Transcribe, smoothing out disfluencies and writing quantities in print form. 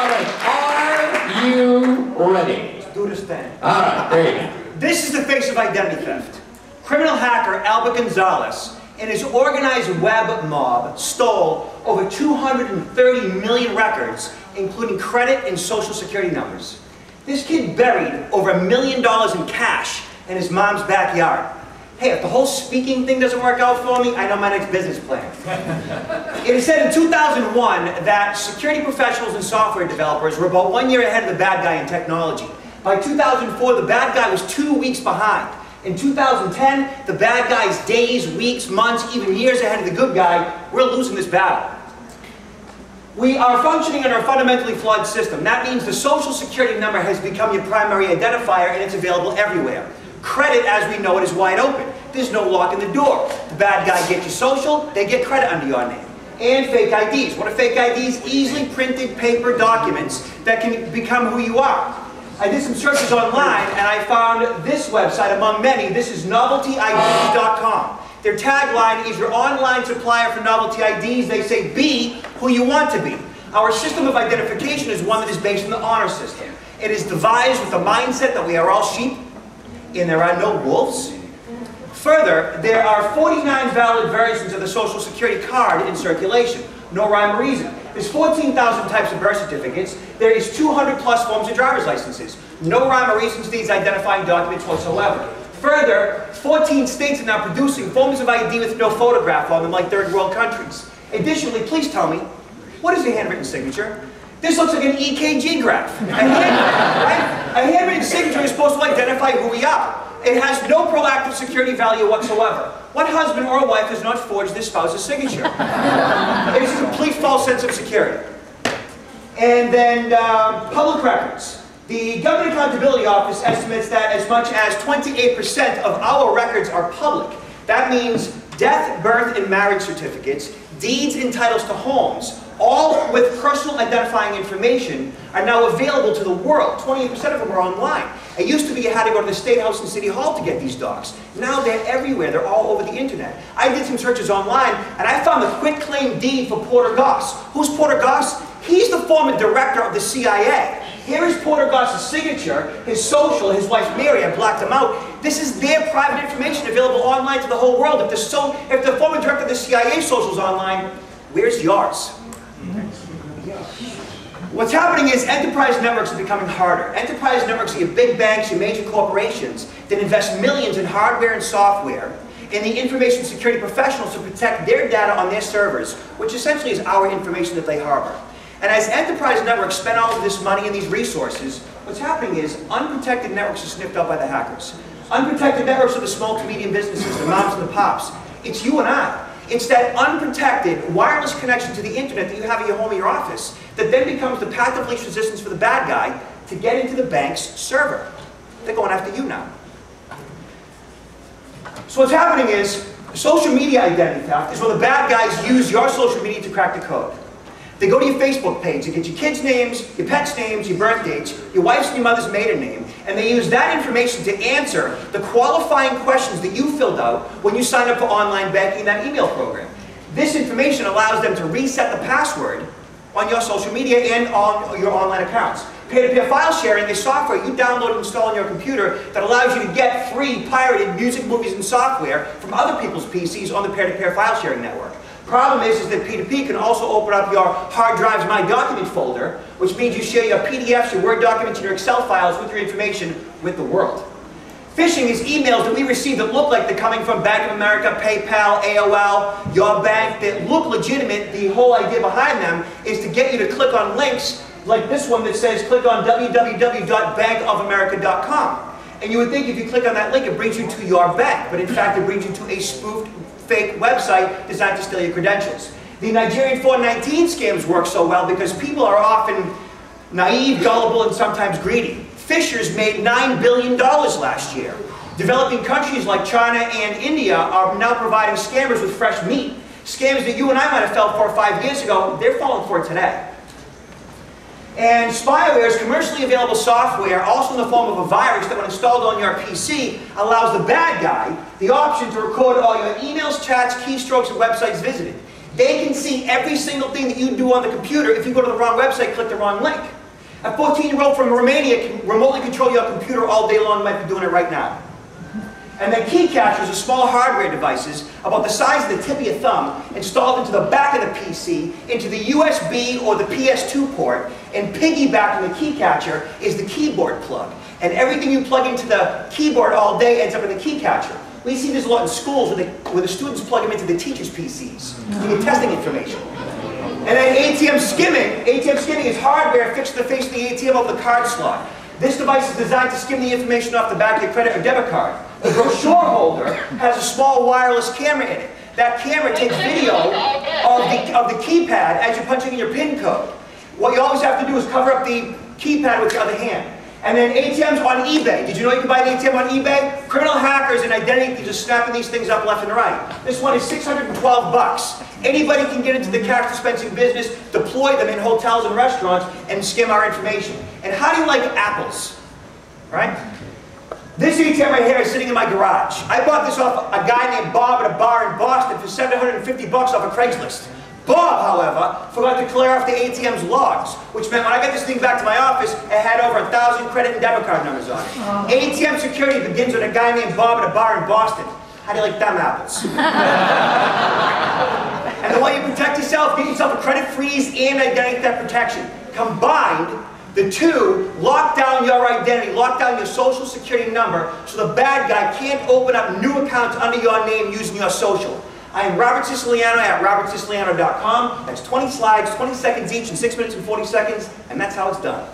All right, are you ready? Let's do this thing. All right, there you go. This is the face of identity theft. Criminal hacker Albert Gonzalez and his organized web mob stole over 230 million records, including credit and social security numbers. This kid buried over $1 million in cash in his mom's backyard. Hey, if the whole speaking thing doesn't work out for me, I know my next business plan. It is said in 2001 that security professionals and software developers were about 1 year ahead of the bad guy in technology. By 2004, the bad guy was 2 weeks behind. In 2010, the bad guy's days, weeks, months, even years ahead of the good guy. We're losing this battle. We are functioning under a fundamentally flawed system. That means the social security number has become your primary identifier and it's available everywhere. Credit, as we know it, is wide open. There's no lock in the door. The bad guy gets your social, they get credit under your name. And fake IDs. What are fake IDs? Easily printed paper documents that can become who you are. I did some searches online and I found this website among many. This is noveltyids.com. Their tagline is your online supplier for novelty IDs. They say be who you want to be. Our system of identification is one that is based on the honor system. It is devised with the mindset that we are all sheep and there are no wolves. Further, there are 49 valid versions of the Social Security card in circulation. No rhyme or reason. There's 14,000 types of birth certificates. There is 200 plus forms of driver's licenses. No rhyme or reason to these identifying documents whatsoever. Further, 14 states are now producing forms of ID with no photograph on them like third world countries. Additionally, please tell me, what is a handwritten signature? This looks like an EKG graph. A handwritten signature is supposed to identify who we are. It has no proactive security value whatsoever. What husband or wife has not forged their spouse's signature? It is a complete false sense of security. And then public records. The Government Accountability Office estimates that as much as 28% of our records are public. That means death, birth, and marriage certificates, deeds and titles to homes, all with personal identifying information, are now available to the world. 28% of them are online. It used to be you had to go to the State House and City Hall to get these docs. Now they're everywhere. They're all over the internet. I did some searches online, and I found the quitclaim deed for Porter Goss. Who's Porter Goss? He's the former director of the CIA. Here is Porter Goss's signature, his social, his wife Mary. I blacked him out. This is their private information available online to the whole world. If the former director of the CIA social's online, where's yours? What's happening is enterprise networks are becoming harder. Enterprise networks are your big banks, your major corporations that invest millions in hardware and software and the information security professionals to protect their data on their servers, which essentially is our information that they harbor. And as enterprise networks spend all of this money and these resources, what's happening is unprotected networks are sniffed out by the hackers. Unprotected networks are the small to medium businesses, the moms and the pops. It's you and I. It's that unprotected wireless connection to the internet that you have at your home or your office that then becomes the path of least resistance for the bad guy to get into the bank's server. They're going after you now. So what's happening is social media identity theft is when the bad guys use your social media to crack the code. They go to your Facebook page, they get your kids' names, your pets' names, your birth dates, your wife's and your mother's maiden name, and they use that information to answer the qualifying questions that you filled out when you signed up for online banking in that email program. This information allows them to reset the password on your social media and on your online accounts. Peer-to-peer file sharing is software you download and install on your computer that allows you to get free pirated music, movies, and software from other people's PCs on the peer-to-peer file sharing network. Problem is that P2P can also open up your hard drive's My Document folder, which means you share your PDFs, your Word documents, and your Excel files with your information with the world. Phishing is emails that we receive that look like they're coming from Bank of America, PayPal, AOL, your bank, that look legitimate. The whole idea behind them is to get you to click on links like this one that says click on www.bankofamerica.com. And you would think if you click on that link it brings you to your bank, but in fact it brings you to a spoofed fake website designed to steal your credentials. The Nigerian 419 scams work so well because people are often naive, gullible, and sometimes greedy. Phishers made $9 billion last year. Developing countries like China and India are now providing scammers with fresh meat. Scams that you and I might have fell for 5 years ago, they're falling for today. And spyware is commercially available software, also in the form of a virus that when installed on your PC, allows the bad guy the option to record all your emails, chats, keystrokes, and websites visited. They can see every single thing that you do on the computer. If you go to the wrong website, click the wrong link. A 14-year-old from Romania can remotely control your computer all day long, might be doing it right now. And then key catchers are small hardware devices about the size of the tip of your thumb, installed into the back of the PC, into the USB or the PS2 port, and piggybacking the key catcher is the keyboard plug. And everything you plug into the keyboard all day ends up in the key catcher. We see this a lot in schools where the students plug them into the teachers' PCs to get testing information. And then ATM skimming. ATM skimming is hardware fixed to the face of the ATM of the card slot. This device is designed to skim the information off the back of your credit or debit card. The brochure holder has a small wireless camera in it. That camera takes video of the keypad as you're punching in your PIN code. What you always have to do is cover up the keypad with the other hand. And then ATMs on eBay. Did you know you can buy an ATM on eBay? Criminal hackers and identity thieves are snapping these things up left and right. This one is $612. Anybody can get into the cash dispensing business, deploy them in hotels and restaurants, and skim our information. And how do you like apples? Right? This ATM right here is sitting in my garage. I bought this off a guy named Bob at a bar in Boston for $750 off of Craigslist. Bob, however, forgot to clear off the ATM's logs, which meant when I got this thing back to my office, it had over 1,000 credit and debit card numbers on it. ATM Security begins with a guy named Bob at a bar in Boston. How do you like them apples? And the way you protect yourself, get yourself a credit freeze and identity theft protection. Combined, the two lock down your identity, lock down your social security number, so the bad guy can't open up new accounts under your name using your social. I am Robert Siciliano at robertsiciliano.com. That's 20 slides, 20 seconds each, in 6 minutes and 40 seconds, and that's how it's done.